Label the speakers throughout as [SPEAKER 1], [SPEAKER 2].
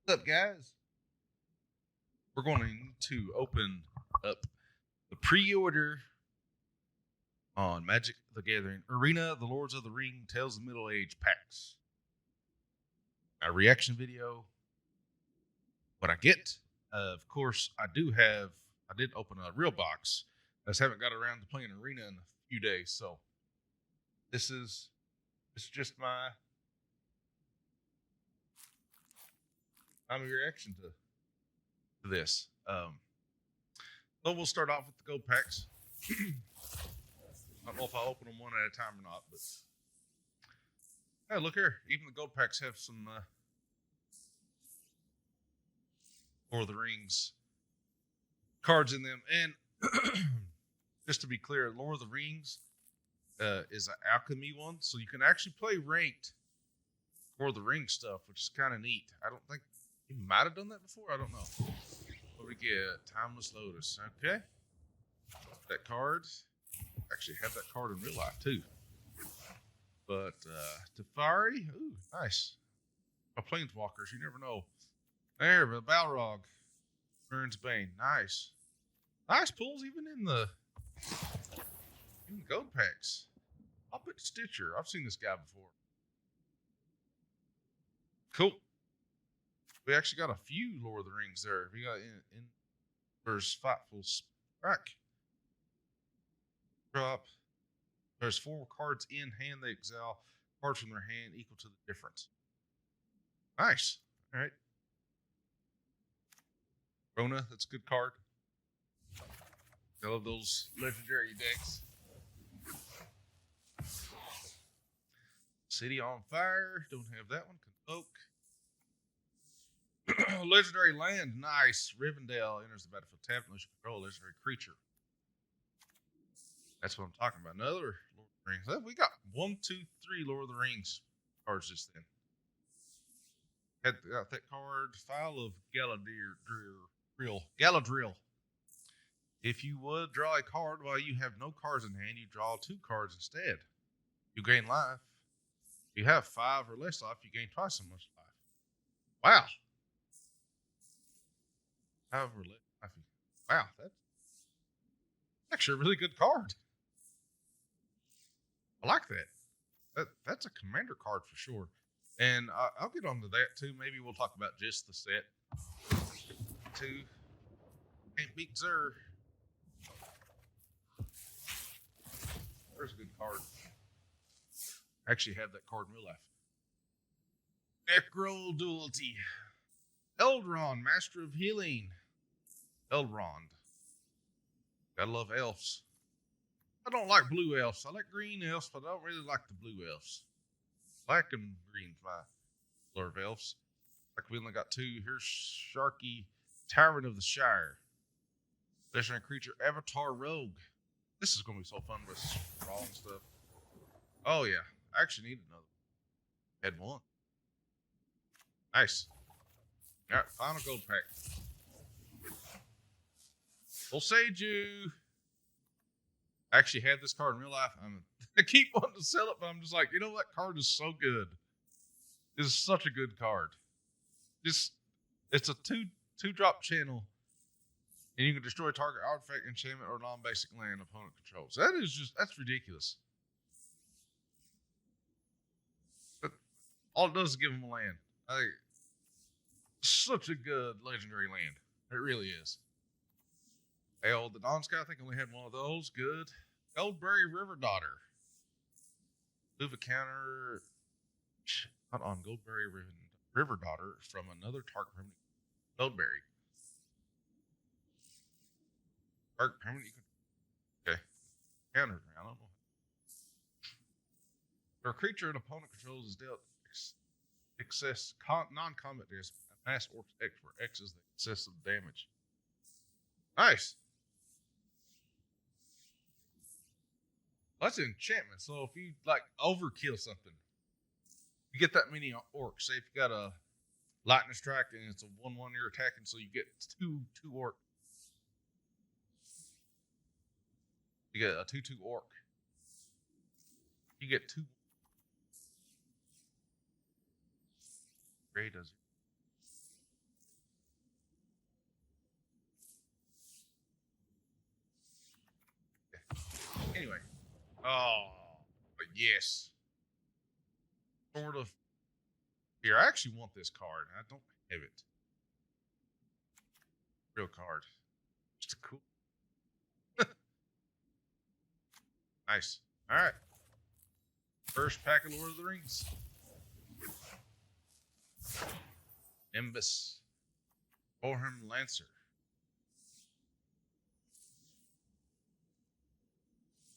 [SPEAKER 1] What's up, guys? We're going to open up the pre-order on Magic the Gathering Arena, the Lords of the Ring, Tales of Middle Age packs. A reaction video. What I get, of course, I did open a real box. I just haven't got around to playing Arena in a few days, so this is just my reaction to this. But we'll start off with the gold packs. I don't know if I'll open them one at a time or not, but hey, look here. Even the gold packs have some Lord of the Rings cards in them. And just to be clear, Lord of the Rings is an alchemy one, so you can actually play ranked Lord of the Rings stuff, which is kind of neat. I don't think you might have done that before. I don't know. What we get? Timeless Lotus. Okay. That card. Actually have that card in real life too. But Teferi, ooh, nice. Planeswalkers, you never know. There, the Balrog. Burns Bane. Nice. Nice pulls even in the gold packs. I'll put Stitcher. I've seen this guy before. Cool. We actually got a few Lord of the Rings there. We got in there's Fightful Strike. Drop. There's 4 cards in hand. They exile cards from their hand equal to the difference. Nice. All right. Rona, that's a good card. I love those legendary decks. City on Fire. Don't have that one. Convoke. Legendary Land. Nice. Rivendell enters the battlefield tapped unless you control a legendary creature. That's what I'm talking about. Another Lord of the Rings. We got 1, 2, 3 Lord of the Rings cards just then. Got that card. File of Galadriel. If you would draw a card while you have no cards in hand, you draw 2 cards instead. You gain life. If you have 5 or less life, you gain twice as much life. Wow. 5 or less life. Wow, that's actually a really good card. I like that. That's a commander card for sure. And I'll get onto that too. Maybe we'll talk about just the set. 2. Can't beat Zer. There's a good card. I actually have that card in real life. Necro Duality. Eldron, Master of Healing. Elrond. Gotta love elves. I don't like blue elves. I like green elves, but I don't really like the blue elves. Black and green's my color of elves. Like we only got 2. Here's Sharky, Tyrant of the Shire. Legendary creature, Avatar Rogue. This is going to be so fun with Raw and stuff. Oh, yeah. I actually need another. Had 1. Nice. All right, final gold pack. We'll sage you. I actually had this card in real life. I keep wanting to sell it, but I'm just like, you know, that card is so good. This is such a good card. It's a 2-drop channel, and you can destroy target artifact, enchantment, or non-basic land opponent controls. That's ridiculous. But all it does is give them a land. Such a good legendary land. It really is. Hell, the Dawn Sky, I think I only had 1 of those. Good. Goldberry River Daughter. Move a counter. Hold on. Goldberry River Daughter from another target permanent. Goldberry. Target permanent. Okay. Counter. I don't know. For a creature an opponent controls is dealt excess non-combat damage. Mass Orcs X, where X is the excessive damage. Nice. That's an enchantment. So if you like overkill something, you get that many orcs. Say if you got a lightning strike and it's a 1/1 you're attacking, so you get two orc. You get a 2/2 orc. You get 2. Gray does it. Oh, but yes. Sort of. Here, I actually want this card. I don't have it. Real card. Just a cool. Nice. All right. First pack of Lord of the Rings. Nimbus. Orham Lancer.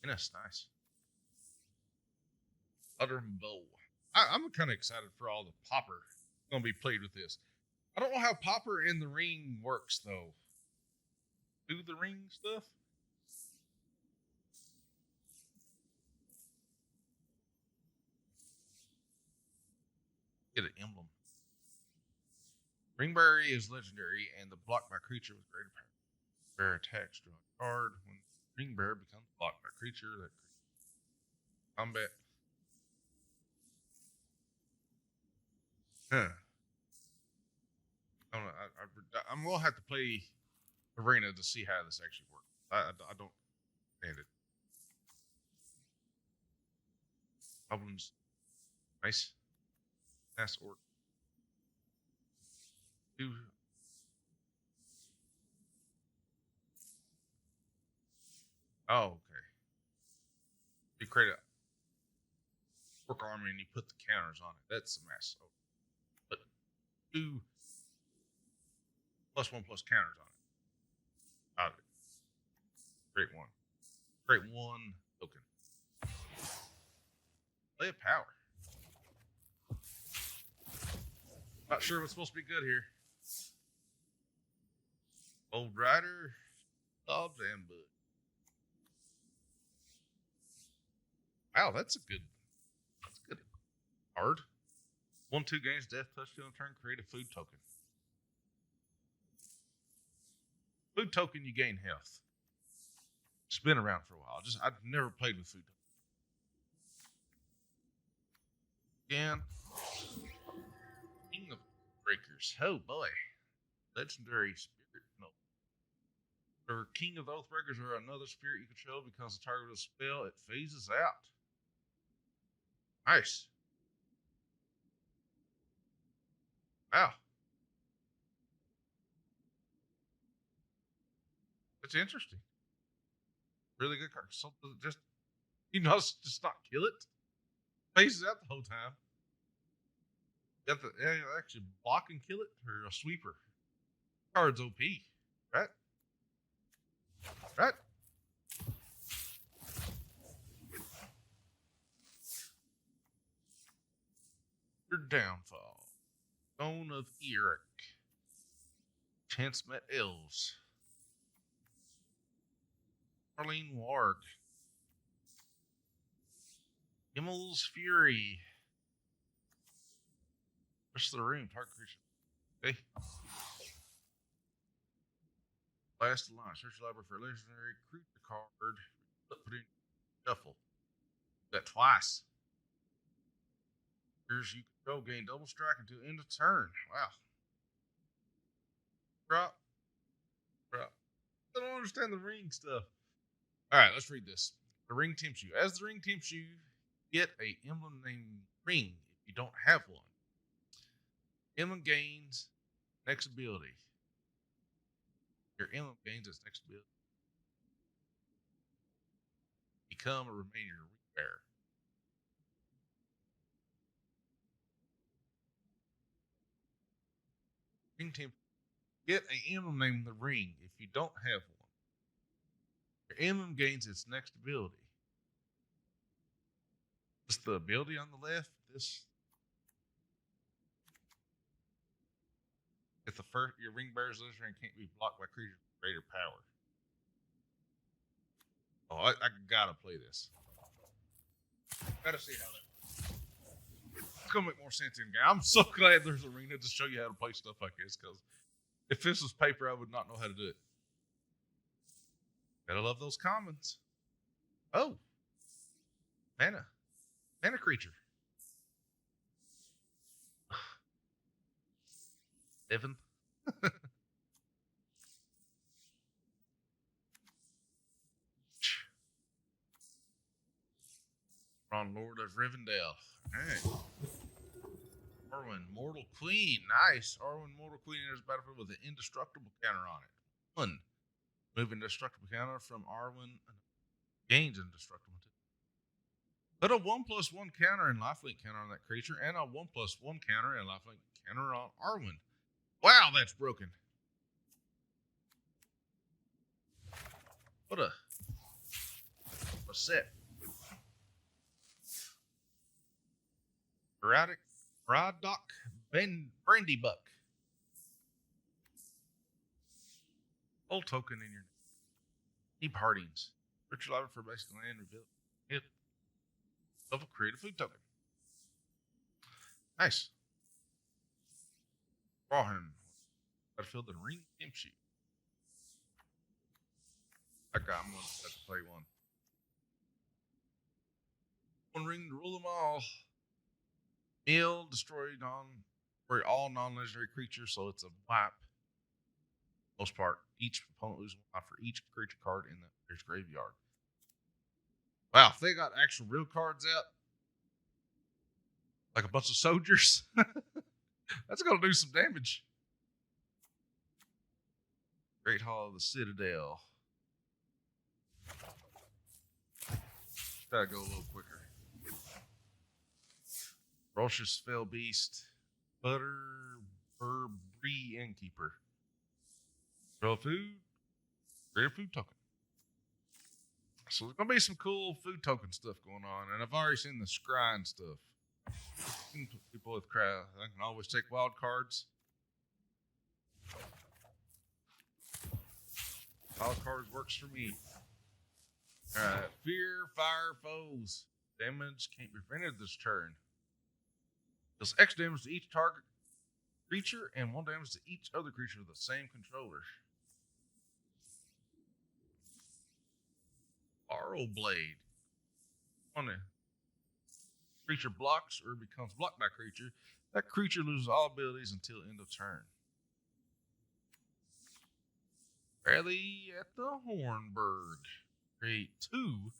[SPEAKER 1] And that's nice. Utter Bow. I'm kind of excited for all the Popper going to be played with this. I don't know how Popper in the ring works, though. Do the ring stuff? Get an emblem. Ringberry is legendary and the blocked by creature with greater power. Bear attacks, draw a card. When Ringbearer becomes blocked by creature, that combat. Huh. I'm going to have to play Arena to see how this actually works. I don't understand it. Goblins. Nice. Nice orc. Two. Oh, okay. You create a orc army and you put the counters on it. That's a mess. Oh. But 2 +1 plus counters on it. Out of it. Great one. Great one token. Play a power. Not sure what's supposed to be good here. Old Rider, Dobbs, and Bud. Wow, that's a good card. 1/2 gains death touchdown turn, create a food token. Food token, you gain health. It's been around for a while. I've never played with food tokens. Again. King of Breakers. Oh boy. Legendary spirit. No. For King of Oathbreakers or another spirit you control becomes the target of a spell, it phases out. Nice. Wow. That's interesting. Really good card. Something just just not kill it. Phases out the whole time. You have to actually block and kill it or a sweeper. Card's OP, right? Right? Your downfall. Stone of Eric. Chance met elves. Arlene Warg. Himmel's Fury. Rest of the room, target creature. Okay. Last line. Search your library for a legendary creature card. Put it in shuffle. That twice. Here's you control, gain double strike until end of turn. Wow. Drop. I don't understand the ring stuff. All right, let's read this. The ring tempts you. As the ring tempts you, get a emblem named Ring if you don't have one. Emblem gains next ability. Your emblem gains its next ability. Become or remain your ring bearer. Ring tempt. Get an emblem named the Ring if you don't have one. Your emblem gains its next ability. What's the ability on the left? This. If your ring bearer's legendary can't be blocked by creatures with greater power. Oh, I gotta play this. Gotta see how that. It's gonna make more sense in game. I'm so glad there's Arena to show you how to play stuff like this, because if this was paper, I would not know how to do it. Gotta love those commons. Oh. Mana creature. Evan. on, Lord of Rivendell. Alright. Arwen, Mortal Queen. Nice. Arwen, Mortal Queen enters the battlefield with an indestructible counter on it. 1. Move indestructible counter from Arwen. Gains indestructible. Put a 1/1 counter and lifelink counter on that creature, and a 1/1 counter and lifelink counter on Arwen. Wow, that's broken. What a set. Braddock Brandy Buck. Old token in your Deep Hardings. Search your library for basic land reveal. Hit of a create a food token. Nice. Draw him. Battlefield and ring imp sheet. I got him. I'm going to play one. One ring to rule them all. Mill, destroy all non-legendary creatures, so it's a wipe. Most part, each opponent loses one life for each creature card in the player's graveyard. Wow, if they got actual real cards out, like a bunch of soldiers, that's going to do some damage. Great Hall of the Citadel. Gotta go a little quicker. Ferocious Fell Beast. Burberry Innkeeper. Draw food. Create a food token. So there's going to be some cool food token stuff going on. And I've already seen the scrying stuff. People with crowd. I can always take wild cards. Wild cards works for me. Alright. Fear, fire, foes. Damage can't be prevented this turn. Deals X damage to each target creature and 1 damage to each other creature with the same controller. Arrow Blade. When a creature blocks or becomes blocked by a creature, that creature loses all abilities until end of turn. Rally at the Hornburg. Create 2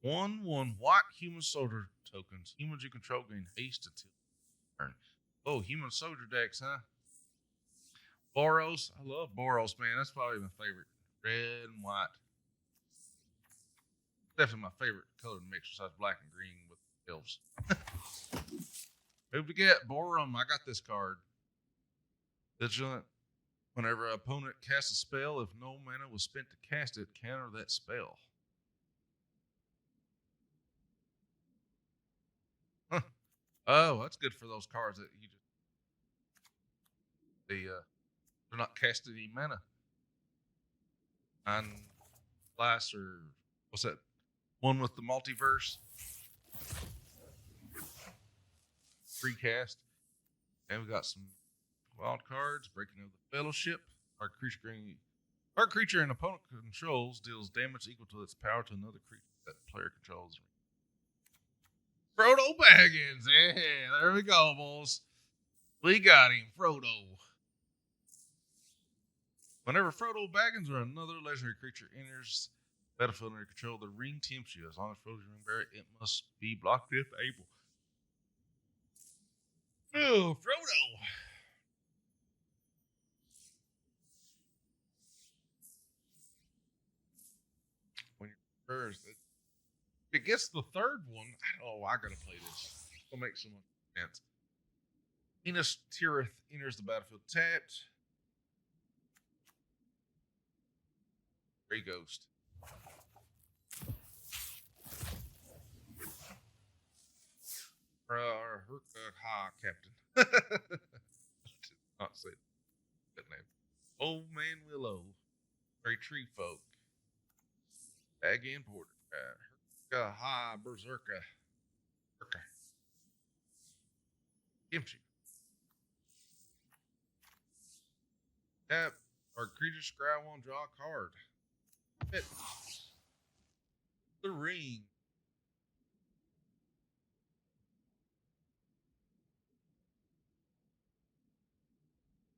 [SPEAKER 1] 1/1 white human soldier tokens. Humans you control gain haste until turn. Oh, human soldier decks, huh? Boros. I love Boros, man. That's probably my favorite. Red and white. Definitely my favorite color mix besides black and green with elves. Who to get? Borum. I got this card. Vigilant. Whenever an opponent casts a spell, if no mana was spent to cast it, counter that spell. Huh. Oh, that's good for those cards that you just they're not casting any mana. On Blast or what's that one with the multiverse? Free cast. And we got some wild cards. Breaking of the Fellowship. Our creature and opponent controls deals damage equal to its power to another creature that player controls. Frodo Baggins. Yeah, there we go, boys. We got him, Frodo. Whenever Frodo Baggins or another legendary creature enters battlefield under control of the ring tempts you. As long as Frodo's ring bearer, it must be blocked if able. Oh, Frodo. When you're first, if it gets the third one, I gotta play this. It'll make so much sense. Enos Tirith enters the battlefield tapped. Grey Ghost. Ha, Captain. Did not say that name. Old Man Willow. Grey Tree Folk. Bag and Porter. Ha, Berserker. Empty. Tap. Our creature scry one, draw a card. Hit. The ring.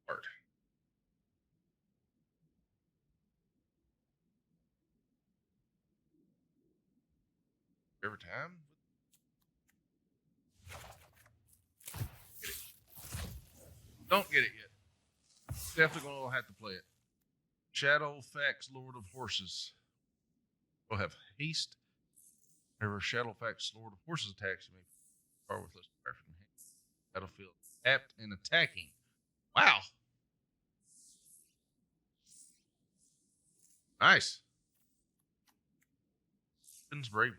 [SPEAKER 1] Card. Every time. Don't get it yet. Definitely gonna have to play it. Shadowfax, Lord of Horses. We'll have haste. Whenever Shadowfax, Lord of Horses attacks, you may power with less fire from hand. Battlefield apt and attacking. Wow. Nice. Spins bravery.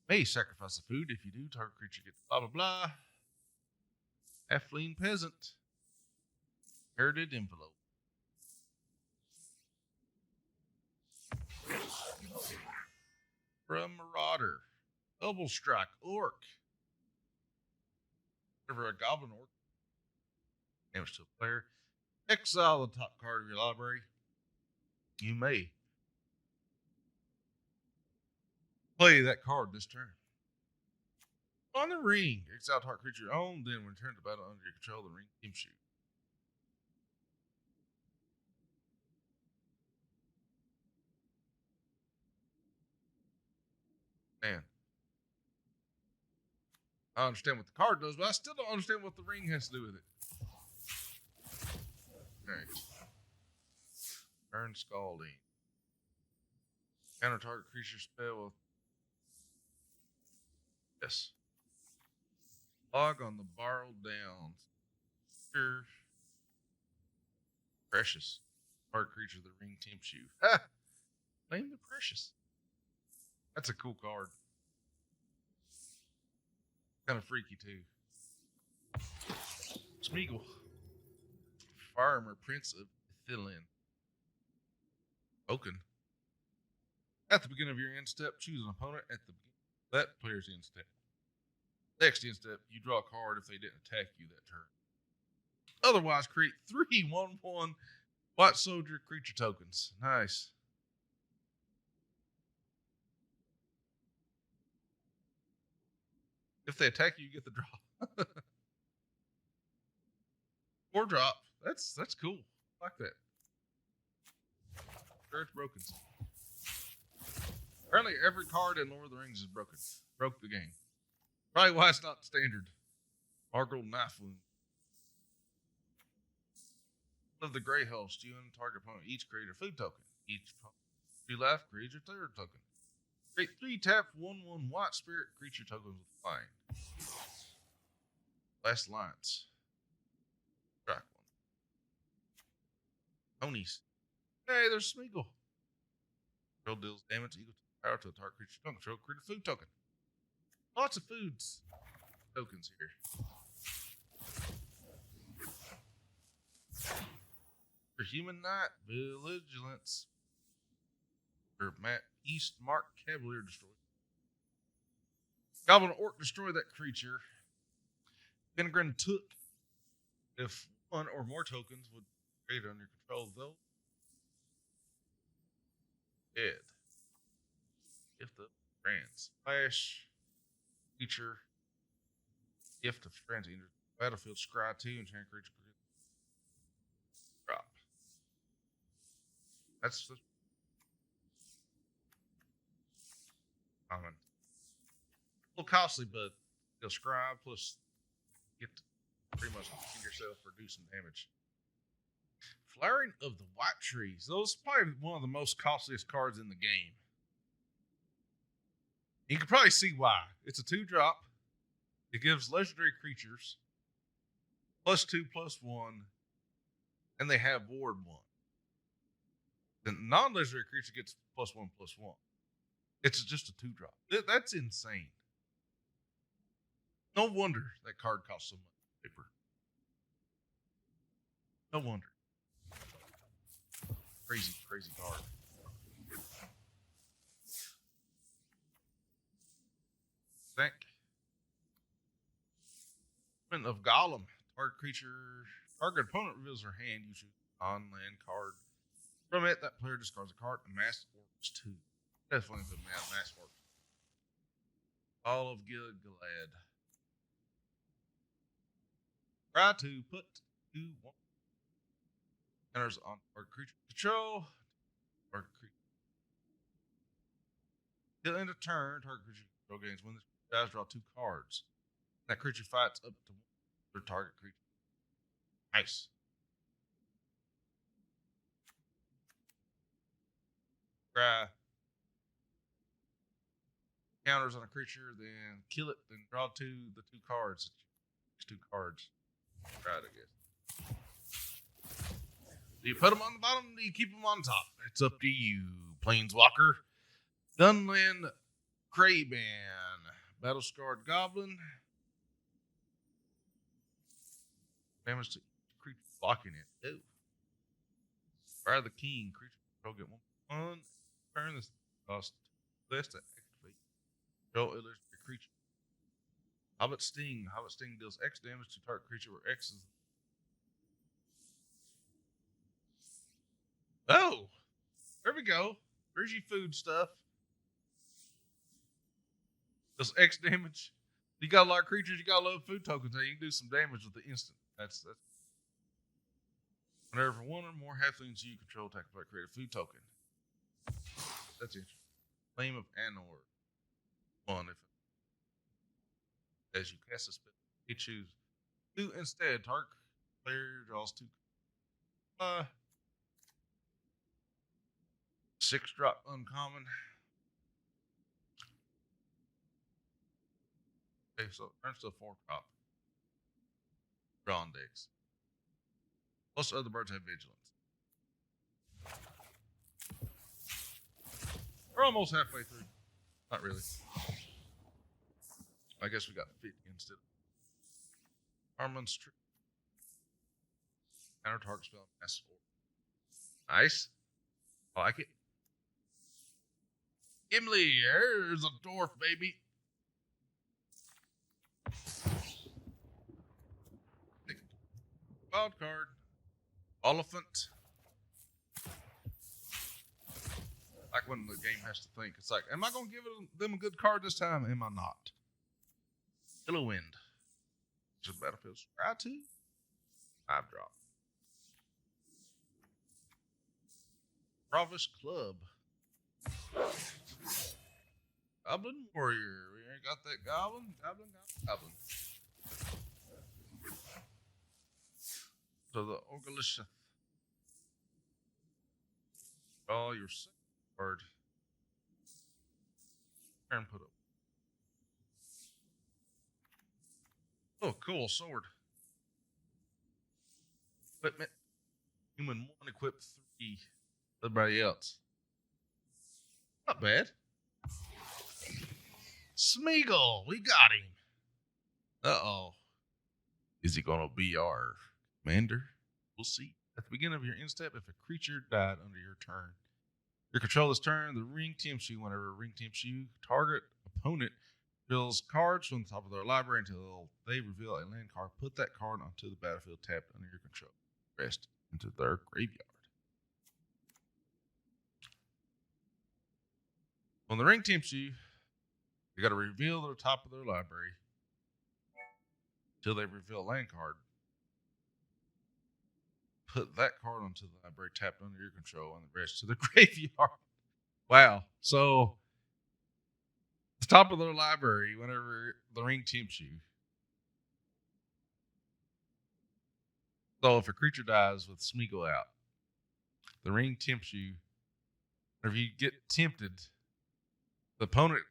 [SPEAKER 1] May sacrifice the food. If you do, target creature gets blah blah blah. Halfling peasant. Inherited envelope. From Marauder. Double strike. Orc. Whenever a goblin orc damage to a player, exile the top card of your library. You may play that card this turn. On the ring, exile target creature you own, then return to battle under your control. The ring team shoot. Man, I understand what the card does, but I still don't understand what the ring has to do with it. Alright. Turn Scalding. Counter target creature spell with. Yes. Log on the borrowed downs. Sure. Precious. Target creature the ring tempts you. Ha! Name the Precious. That's a cool card. Kind of freaky too. Smeagol. Farmer, Prince of Thilin. Token. At the beginning of your end step, choose an opponent at the beginning of that player's end step. Next end step, you draw a card if they didn't attack you that turn. Otherwise, create 3 1/1 White Soldier creature tokens. Nice. If they attack you, you get the draw. 4 drop. That's cool. I like that. Sure, it's broken. Apparently, every card in Lord of the Rings is broken. Broke the game. Probably why it's not standard. Margle Knife Wound. Of the Grey Host, you and the target opponent each create a food token. Each you left creates your third token. Create 3 tap 1/1 White Spirit creature tokens with flying. Last Alliance. Track 1. Ponies. Hey, there's Smeagol. Control deals damage equal to power to a target creature token. Control create a food token. Lots of foods tokens here. For Human Knight, Vigilance. For Matt East, Mark Cavalier destroy. Goblin Orc destroy that creature. Penegrin took if 1 or more tokens would be created under control, though. Dead. Gift of France. Flash. Feature. Gift of France. Battlefield Scry 2 and Chain Creature. Drop. That's common. A little costly, but you'll scribe plus get to pretty much defend yourself or do some damage. Flowering of the White Trees. Those are probably one of the most costliest cards in the game. You can probably see why. It's a 2-drop. It gives legendary creatures +2/+1, and they have ward 1. The non-legendary creature gets +1/+1. It's just a 2-drop. That's insane. No wonder that card costs so much paper. No wonder. Crazy, crazy card. Thank. Of Gollum. Target creature. Target opponent reveals their hand. You choose on-land card. From it, that player discards a card. Mass Orcs 2. Definitely the Mass Orcs. All of Gilgalad. Try to put 2 1. Enters on target creature control. Target creature. Till end of turn, target creature control gains. When this dies, draw 2 cards. That creature fights up to 1 target creature. Nice. Counters on a creature, then kill it, then draw the two cards. Two cards. Right, I guess. Do you put them on the bottom? Or do you keep them on top? It's up to you. Planeswalker, Dunland, Crayban, Battle Scarred Goblin. Damage to creature blocking it. Oh. Fire the King. Creature control get 1. Turn this cost less to activate. Control illustrated creature. Hobbit Sting. Hobbit Sting deals X damage to target creature where X is. Oh! There we go. There's your food stuff. Does X damage. You got a lot of creatures, you got a lot of food tokens, so you can do some damage with the instant. That's whenever one or more halflings you control attack by create a food token. That's interesting. Flame of Anor. 1 if as you cast a spell, you choose 2 instead. Target player draws 2. 6-drop uncommon. Okay, so it turns to a 4-drop. Drawn decks. Most other birds have vigilance. We're almost halfway through. Not really. I guess we got 50 instead. Armand's trick. Counter target spell. Mass Order. Nice. I like it. Gimli, there's a dwarf, baby. Wild card. Elephant. Like when the game has to think. It's like, am I going to give them a good card this time? Am I not? Yellow Wind. Just battlefield. Try to. 5-drop. Province Club. Goblin Warrior. We ain't got that goblin. Goblin. So the Orgalish. Draw your second card. And put up. Oh, cool. Sword. Equipment. Human 1, equip 3. Everybody else. Not bad. Smeagol. We got him. Uh-oh. Is he going to be our commander? We'll see. At the beginning of your end step, if a creature died under your turn, your controller's turn, the ring tempts you. Whenever a ring tempts you, target opponent reveals cards from the top of their library until they reveal a land card. Put that card onto the battlefield tapped under your control. Rest into their graveyard. When the ring tempts you, you got to reveal the top of their library until they reveal a land card. Put that card onto the library tapped under your control and the rest to the graveyard. Wow. So, the top of their library, whenever the ring tempts you. So, if a creature dies with Smeagol out, the ring tempts you. If you get tempted, the opponent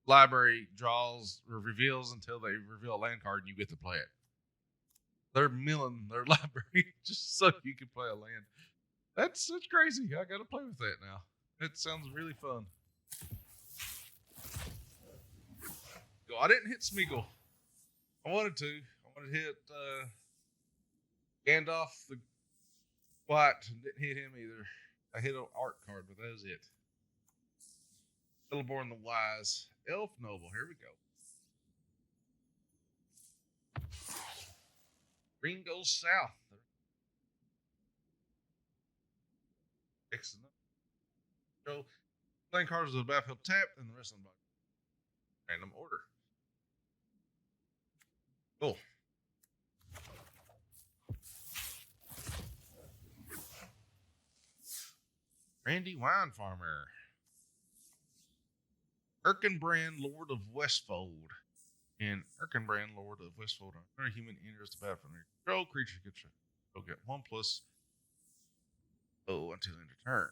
[SPEAKER 1] library draws or reveals until they reveal a land card and you get to play it. They're milling their library just so you can play a land. That's crazy. I got to play with that now. It sounds really fun. I didn't hit Smeagol. I wanted to. I wanted to hit Gandalf the White. Didn't hit him either. I hit an art card, but that was it. Celeborn the Wise. Elf Noble. Here we go. Ring goes south. Excellent. So, playing cards with a battlefield tap, and the rest of them by random order. Cool. Randy Wine Farmer. Erkenbrand, Lord of Westfold. And Erkenbrand, Lord of Westfold, another human enters the battlefield. Control creature control. Go get 1+. Oh, until end of turn.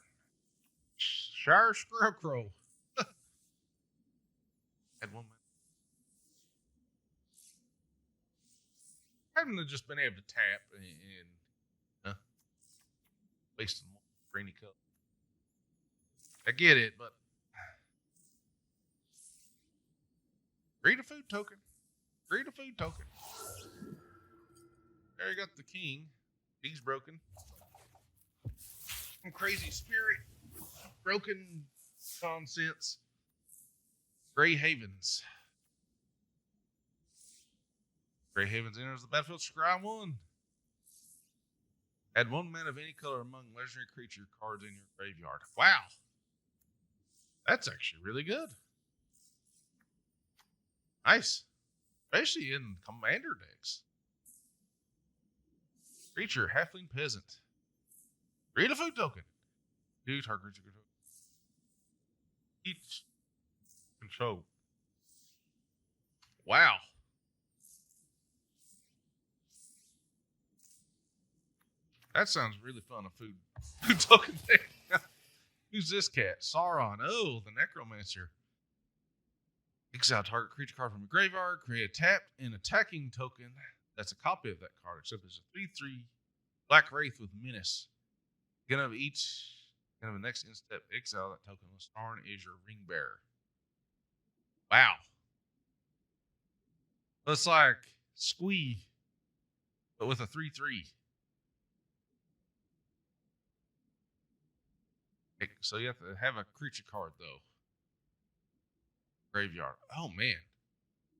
[SPEAKER 1] Shire Scarecrow. Had 1 minute. I haven't just been able to tap and wasting rainy cup. I get it, but read a food token. Read a food token. There you got the king. He's broken. Some crazy spirit. Broken nonsense. Grey Havens. Grey Havens enters the battlefield. Scry 1. Add 1 mana of any color among legendary creature cards in your graveyard. Wow. That's actually really good. Nice. Especially in commander decks. Creature, halfling peasant. Read a food token. Do target creature control. Each control. Wow. That sounds really fun. A food token deck. Who's this cat? Sauron. Oh, the Necromancer. Exile target creature card from a graveyard. Create a tapped and attacking token that's a copy of that card, except it's a 3/3 Black Wraith with Menace. Beginning of each kind of the next in-step exile that token with Starn is your ring bearer. Wow. It's like Squee, but with a 3/3. So you have to have a creature card though. Graveyard. Oh man.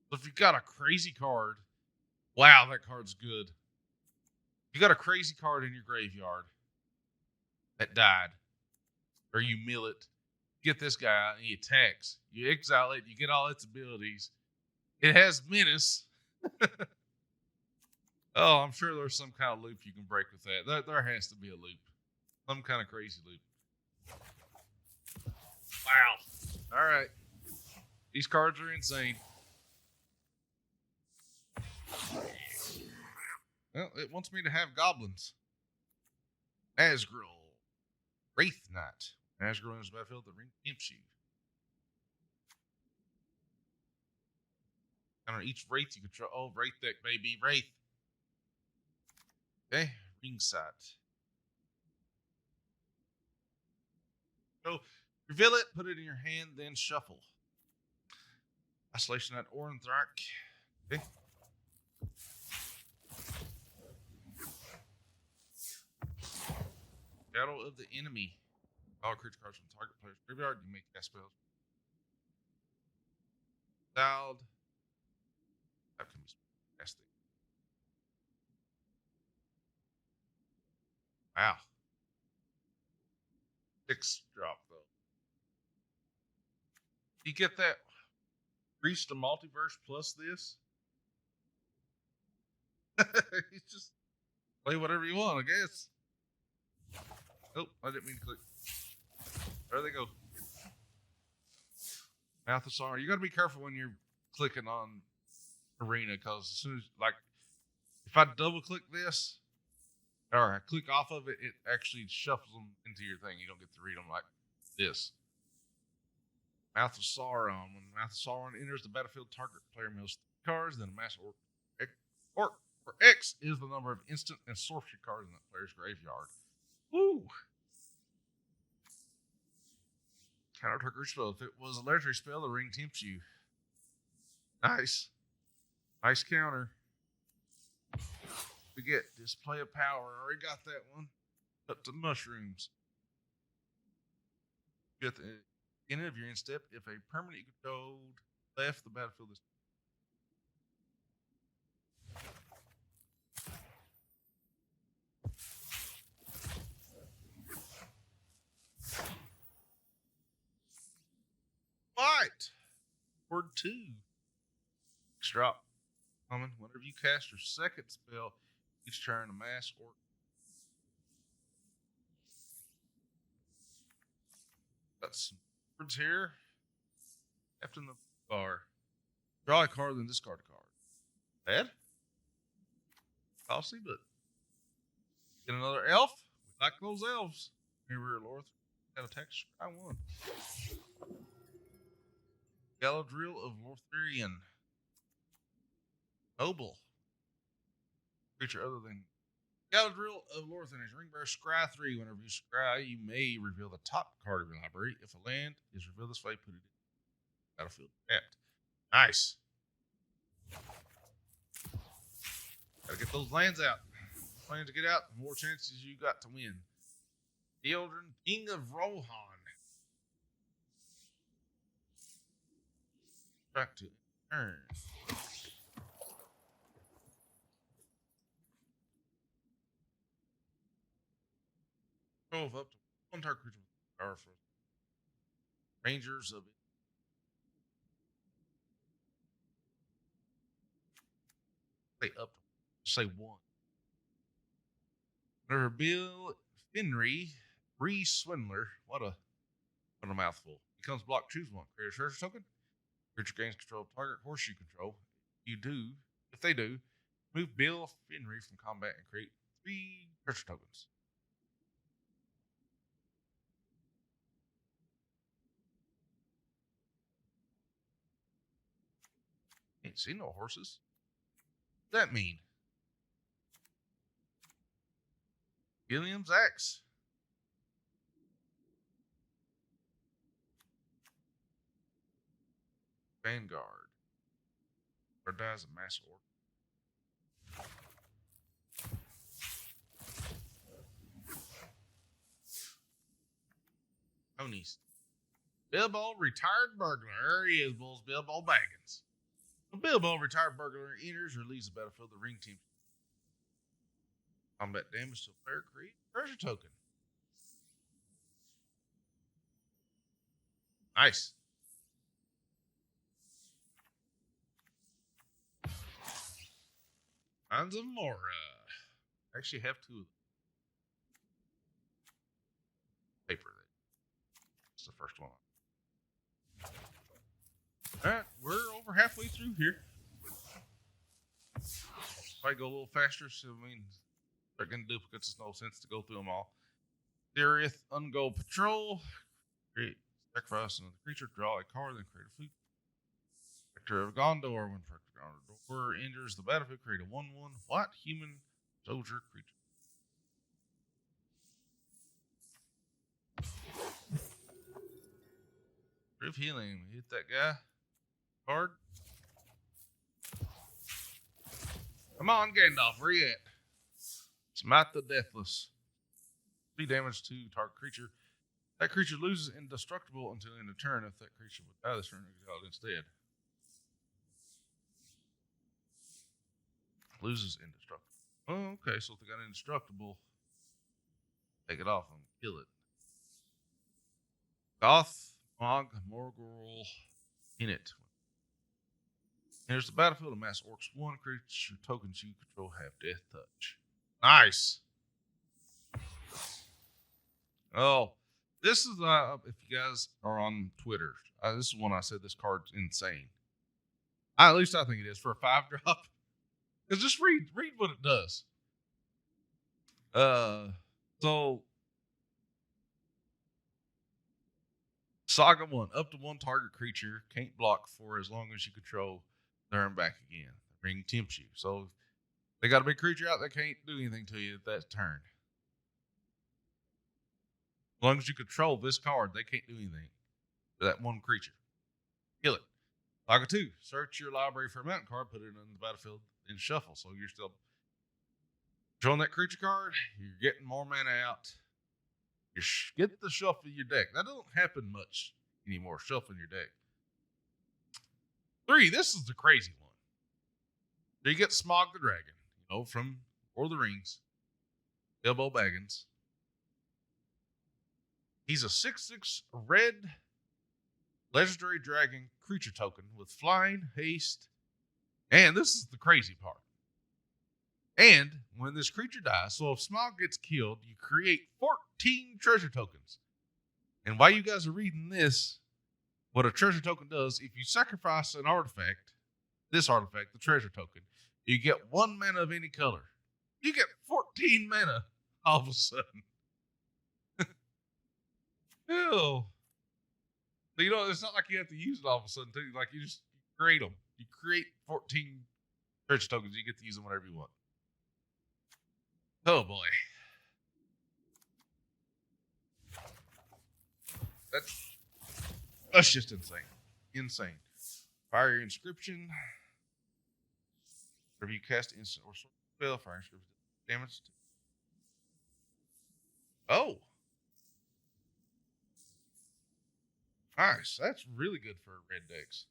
[SPEAKER 1] So if you've got a crazy card, wow, that card's good. You got a crazy card in your graveyard that died, or you mill it, get this guy out, and he attacks. You exile it, you get all its abilities. It has Menace. Oh, I'm sure there's some kind of loop you can break with that. There has to be a loop. Some kind of crazy loop. Wow. All right. These cards are insane. Well, it wants me to have goblins. Nazgul. Wraith Knight. Nazgul enters the battlefield. The ring tempts you. And on each Wraith you control. Oh, Wraith deck, baby. Wraith. Okay. Ring sight. So, reveal it, put it in your hand, then shuffle. Isolation Knight Ornthrak. Okay. Battle of the Enemy. All creature cards from target player's graveyard. You make cast spells. Styled. That can be fantastic. Wow. 6 drop though. You get that Priest of Multiverse plus this? You just play whatever you want, I guess. Oh, I didn't mean to click. There they go. Mouth of Sorrow. You got to be careful when you're clicking on Arena, because as soon as, like, if I double click this, or I click off of it, it actually shuffles them into your thing. You don't get to read them like this. Mouth of Sauron. When Mouth of Sauron enters the battlefield, target player mills 3 cards, then a mass orc, or X is the number of instant and sorcery cards in that player's graveyard. Woo! Counter target spell. If it was a legendary spell, the ring tempts you. Nice. Nice counter. We get Display of Power. I already got that one. Up to mushrooms. At the beginning of your end step, if a permanent you controlled left the battlefield this fight. Word 2. Drop. Common. Whenever you cast your second spell, each turn a mass orc. Got some words here. Captain the bar. Draw a card, then discard a card. Bad? Costly, but Get another elf. We like those elves. Here we're Lord. That attacks. I won. Galadriel of Lothlorien. Noble. Creature other than Galadriel of Lothlorien is Ringbearer Scry 3. Whenever you scry, you may reveal the top card of your library. If a land is revealed this way, put it in battlefield tapped. Nice. Gotta get those lands out. Lands to get out, the more chances you got to win. The Eldrin King of Rohan. Back to turn. 12 up to 1 target creature with power for Rangers of it. Say up to say 1. Whenever Bill Finry, Swindler, what a mouthful. Becomes blocked, choose 1. Create a treasure token. Creature gains control of target horse you control. If they do, move Bill Finry from combat and create 3 treasure tokens. Ain't seen no horses. What's that mean? Gilliam's axe. Vanguard. Or dies a mass orc. Tony's. Bilbo, retired burglar. There he is, Bulls. Bilbo Baggins. When Bilbo, retired burglar, enters or leaves the battlefield, the ring team combat damage to a player, create a treasure token. Nice. Hands of Mora. I actually have 2 of them. Paper. It's the first one. Alright, we're over halfway through here. Probably go a little faster, so I mean, start getting duplicates, it's no sense to go through them all. Dareth Ungo Patrol. Create sacrifice another creature, draw a card, then create a fleet. Spectre of Gondor. When Spectre of Gondor enters the battlefield, create a 1/1 white human soldier creature. Proof healing. Hit that guy. Card. Come on, Gandalf, where you at? Smite the Deathless. 3 damage to target creature. That creature loses indestructible until end of turn. If that creature would die this turn, exiled instead. Loses indestructible. Oh, okay, so if they got indestructible, take it off and kill it. Goth, Mog, Morgul, in it. Here's the battlefield. Amass orcs 1 creature tokens you control have death touch. Nice. Oh, this is if you guys are on Twitter, this is one I said this card's insane. At least I think it is for a 5-drop. Because just read what it does. So Saga 1, up to 1 target creature can't block for as long as you control. Turn back again. The ring tempts you. So they got a big creature out that can't do anything to you at that turn. As long as you control this card, they can't do anything to that 1 creature. Kill it. Saga 2, search your library for a mountain card, put it in the battlefield, and shuffle. So you're still controlling that creature card. You're getting more mana out. You get the shuffle your deck. That doesn't happen much anymore, shuffling your deck. 3, this is the crazy one. So you get Smog the Dragon, from Lord of the Rings. Bilbo Baggins. He's a 6/6 red legendary dragon creature token with flying, haste, and this is the crazy part. And when this creature dies, so if Smog gets killed, you create 14 treasure tokens. And while you guys are reading this, what a treasure token does, if you sacrifice an artifact, this artifact, the treasure token, you get 1 mana of any color. You get 14 mana all of a sudden. Ew. But it's not like you have to use it all of a sudden, too. Like, you just create them. You create 14 church tokens. You get to use them whenever you want. Oh, boy. That's just insane. Insane. Fire your inscription. Whenever you cast instant or spell, fire inscription damage. Oh. Nice. That's really good for red decks.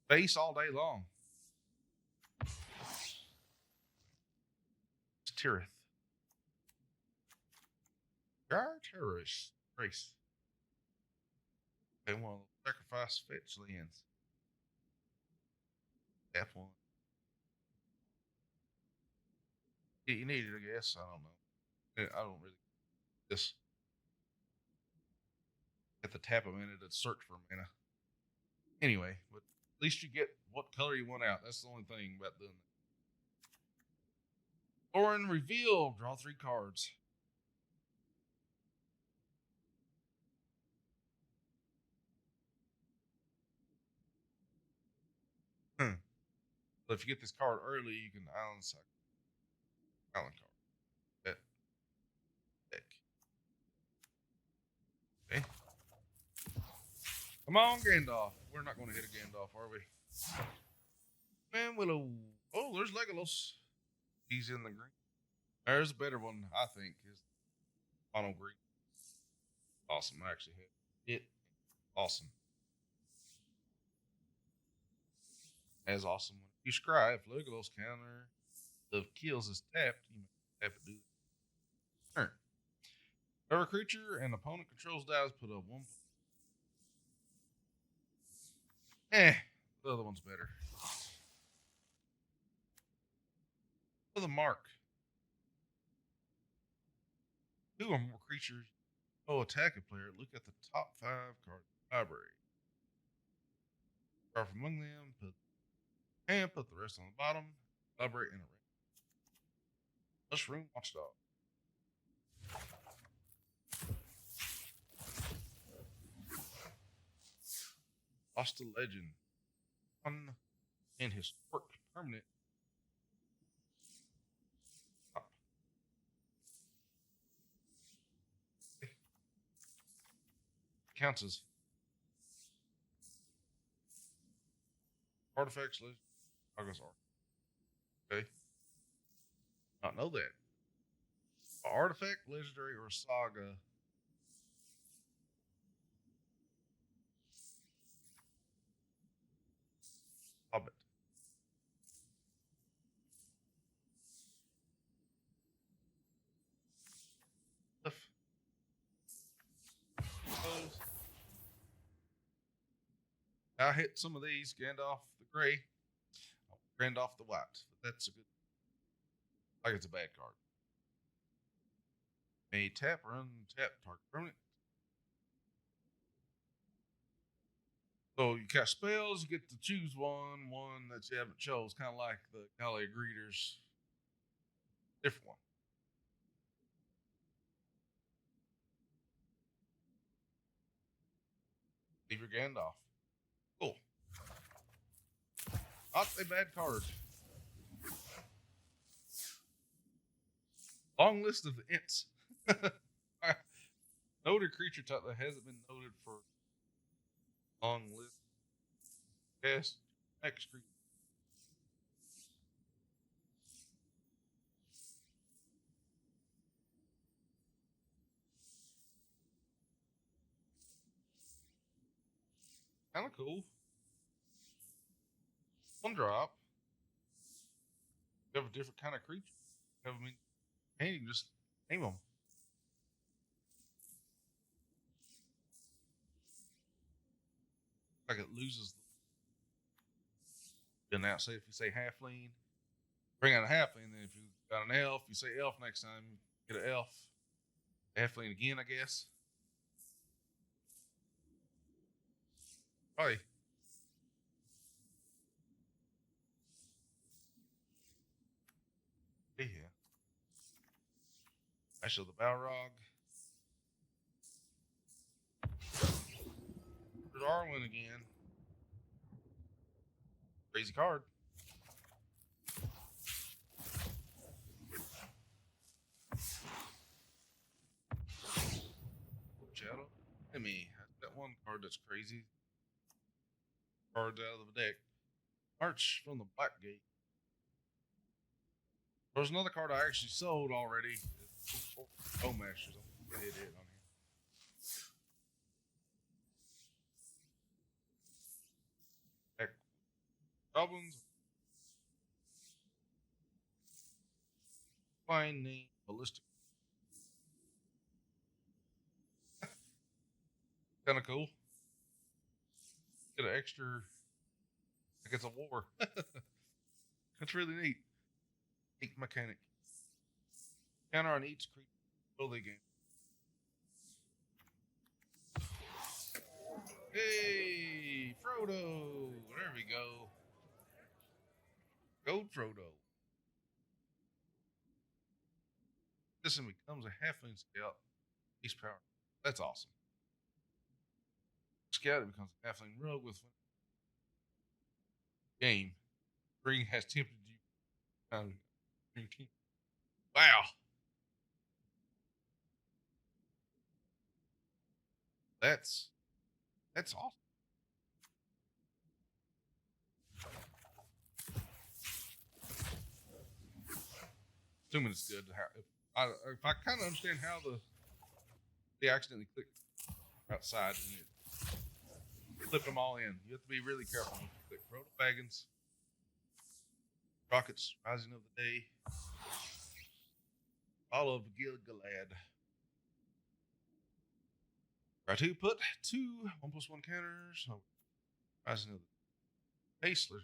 [SPEAKER 1] Base all day long. It's Tirith. Terrorist race. They want to sacrifice fetch lands. Tap one. Yeah, you need it, I guess. I don't know. I don't really. Just have to tap a minute to search for mana. Anyway, but at least you get what color you want out. That's the only thing about doing that. Thorin reveal. Draw 3 cards. So if you get this card early, you can Island card. That deck. Okay. Come on, Gandalf. We're not going to hit a Gandalf, are we? Man, Willow. Oh, there's Legolas. He's in the green. There's a better one, I think, is mono green. Awesome. I actually hit it. Awesome. As awesome. When you scry, if Legolas counter of kills is tapped, you may tap it do turn. Whatever creature an opponent controls dies, put up 1. The other one's better. For the mark. 2 or more creatures. Oh, attack a player. Look at the top 5 cards of the library. Draw from among them. Put the rest on the bottom. Library in a ring. Mushroom Watchdog. Lost a Legend. One in historic permanent. Counts as artifacts. August art. Okay. Not know that. Artifact, legendary, or saga. Hobbit. I hit some of these. Gandalf the Grey. Gandalf the White. But that's a good. Like it's a bad card. A tap or untap target permanent. So you cast spells, you get to choose one that you haven't chose, kind of like the Golly Greeters. Different one. Leave your Gandalf. Cool. Not a bad card. Long list of ints. Noted creature type that hasn't been noted for long list. Cast next creature. Kind of cool. 1 drop. You have a different kind of creature. You can just name them. Like it loses. Then now, say if you say halfling, bring out a halfling. Then if you got an elf, you say elf next time. Get an elf. Halfling again, I guess. Probably. Yeah. I show the Balrog. Darwin again. Crazy card. Shadow. Enemy. That one card that's crazy. Cards out of the deck. March from the Black Gate. There's another card I actually sold already. Oh, Masters. I did it on here. Heck. Goblins. Fine name. Ballistic. Kind of cool. Get an extra. Like it's a war. That's really neat. Neat mechanic. Counter on each creature ability game. Hey, Frodo. There we go. Gold Frodo. This one becomes a halfling scout. Beast power. That's awesome. Scout becomes a halfling rogue with game. Ring has tempted you. Wow. That's awesome. Assuming it's good. If I kind of understand how they accidentally clicked outside and it flipped them all in. You have to be really careful when you click. Proto Baggins. Rockets, Rising of the Day. All of Gil-galad. Try to put 2 1+1 counters. Oh, Rising of the Paceler.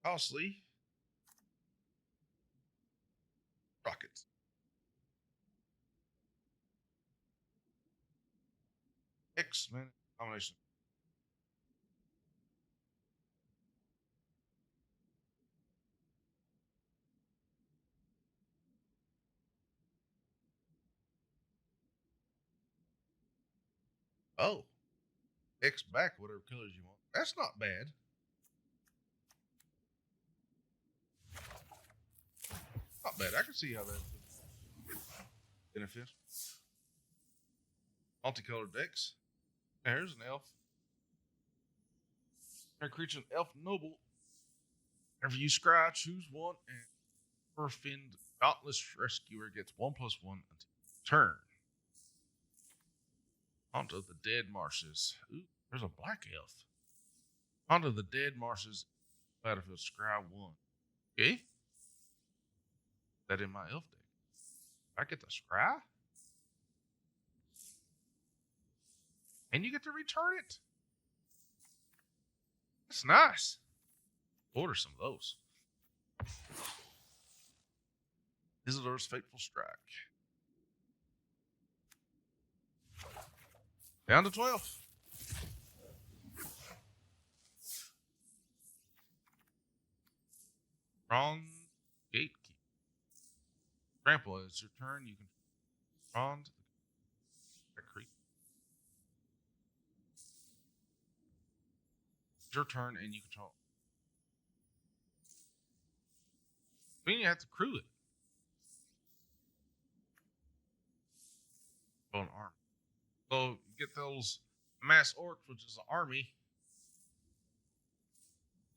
[SPEAKER 1] Costly. Rockets. X-Men combination. Oh. X back whatever colors you want. That's not bad. Not bad. I can see how that benefits. Multicolored decks. There's an elf. Creature, an elf noble. Whenever you scry, choose one, and Furfinned Dauntless Rescuer gets 1+1 until turn. Onto the Dead Marshes. Ooh, there's a black elf. Onto the Dead Marshes. Battlefield, scry 1. Okay. That in my elf deck. I get the scry? And you get to return it. That's nice. Order some of those. Isildur's Fateful Strike. Down to 12. Wrong Gatekeeper. Grandpa, it's your turn. You can respond to the creek. It's your turn and you control. I mean, you have to crew it. Go an arm. So you get those mass orcs, which is an army.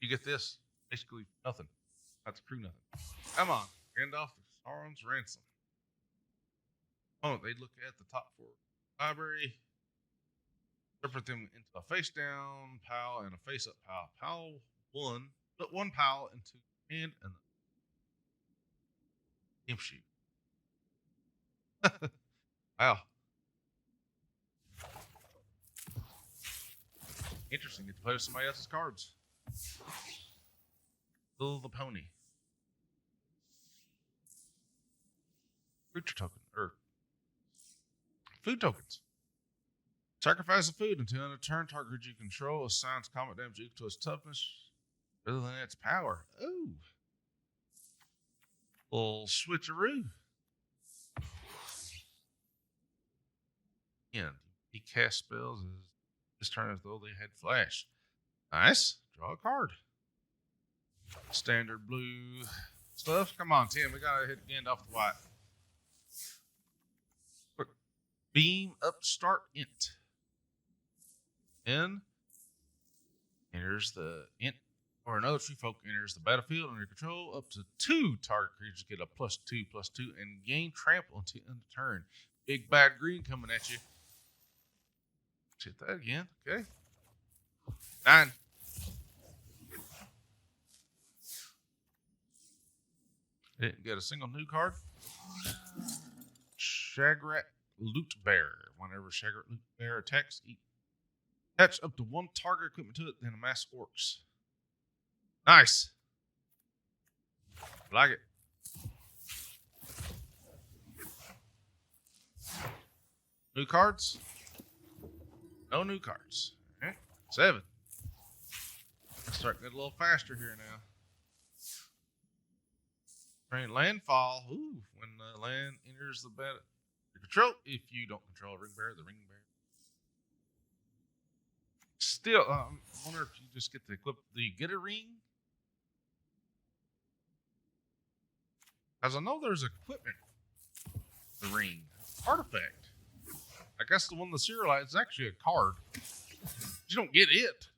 [SPEAKER 1] You get this. Basically nothing. Not to crew nothing. Come on. Gandalf of Sauron's Ransom. Oh, they look at the top 4 library. Separate them into a face down pile and a face up pile. Pile 1. Put 1 pile into hand and imp sheet. Wow. Interesting. Get to play with somebody else's cards. Little the pony. Creature token. Or food tokens. Sacrifice a food until end of turn. Target you control assigns combat damage equal to its toughness. Other than its power. Ooh. Little switcheroo. Yeah, he cast spells this turn as though they had flash. Nice. Draw a card. Standard blue stuff. Come on, Tim. We gotta hit the end off the white. Quick. Beam Upstart Int. Enters the int or another tree folk enters the battlefield under your control. Up to 2 target creatures get a +2/+2 and gain trample until end of turn. Big bad green coming at you. Hit that again. Okay. 9. Didn't get a single new card. Shagrat Loot Bear. Whenever Shagrat Loot Bear attacks, attach up to 1 target equipment to it, then amass orcs. Nice. Like it. New cards? No new cards. Okay. 7. Let's start getting a little faster here now. Train landfall. Ooh, when the land enters the battle, your control. If you don't control a ring bearer, the ring bearer. Still, I wonder if you just get the equip. Do you get a ring? Because I know there's equipment. The ring artifact. I guess the one the serialized is actually a card. You don't get it.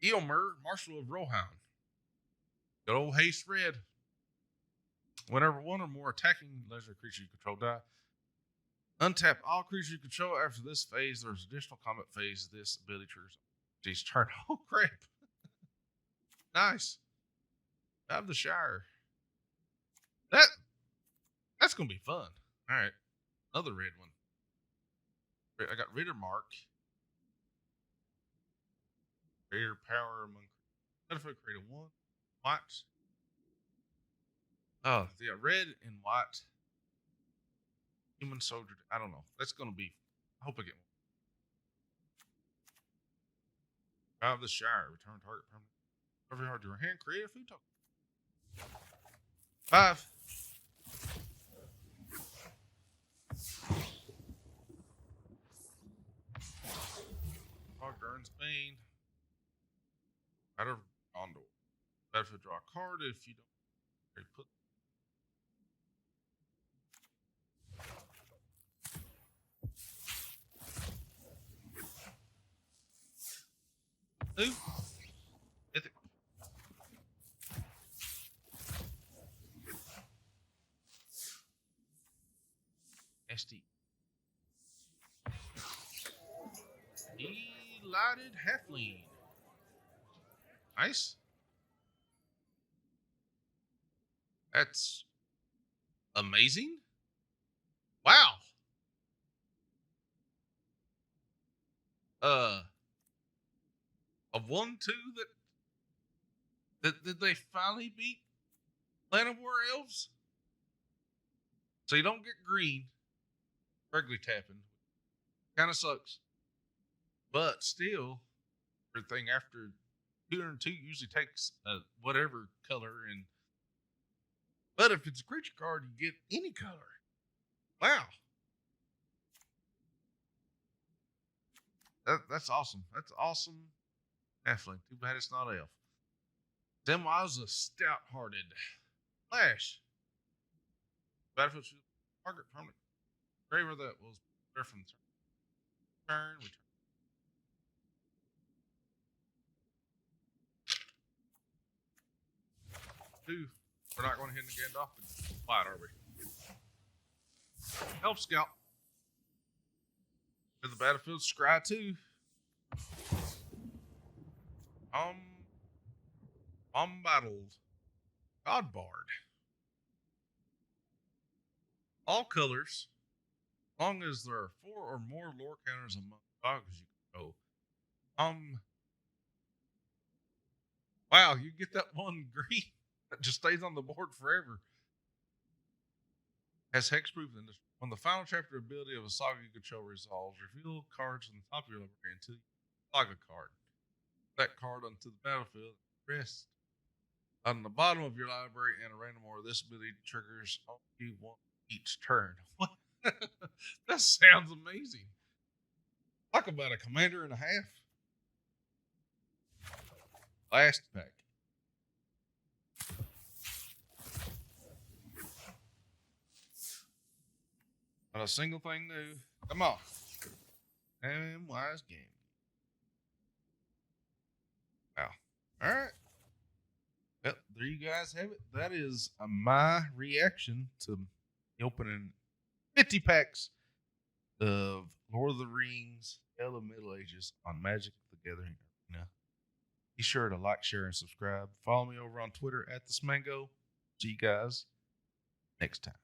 [SPEAKER 1] Eomer, Marshal of Rohan. Good old haste red. Whenever 1 or more attacking legendary creatures you control die, untap all creatures you control. After this phase, there's additional combat phase. This ability triggers each turn. Oh crap! Nice. Have the Shire. That's gonna be fun. All right, another red one. I got Rittermark. Greater power among. Benefit create a 1. White. Oh, yeah, red and white. Human soldier. I don't know. That's gonna be. I hope I get one. Drive the Shire. Return target permanent. Every hard to your hand. Create a food token. 5. Earns Bane. Out of Gondor. Better draw a card if you don't put. Ooh. Mythic. SD. Delighted Halfling. Nice. That's amazing. Wow. A 1/2 that did they finally beat Land of War Elves? So you don't get green regularly tapping. Kind of sucks. But still, everything after 202 usually takes whatever color. But if it's a creature card, you get any color. Wow. That's awesome. That's awesome. Halfling. Too bad it's not elf. Samwise a stout-hearted. Flash. Battlefield target permanent. Graver that was there from turn. We turn. We're not going to hit the Gandalf and fight, are we? Help Scout. To the battlefield, scry 2. Unbattled. Godbard. All colors, as long as there are 4 or more lore counters among dogs you can go. Wow, you get that 1 green that just stays on the board forever. Has hexproof in this. When the final chapter ability of a saga you control resolves, reveal cards on the top of your library until you saga card. that card onto the battlefield. Rest on the bottom of your library, and a random order. This ability triggers only one each turn. What? That sounds amazing. Talk about a commander and a half. Last pack. Not a single thing new. Come on. And wise game. Wow. All right. Well, there you guys have it. That is my reaction to opening 50 packs of Lord of the Rings, Tale of Middle Ages on Magic the Gathering Arena. Be sure to like, share, and subscribe. Follow me over on Twitter at the Smango. See you guys next time.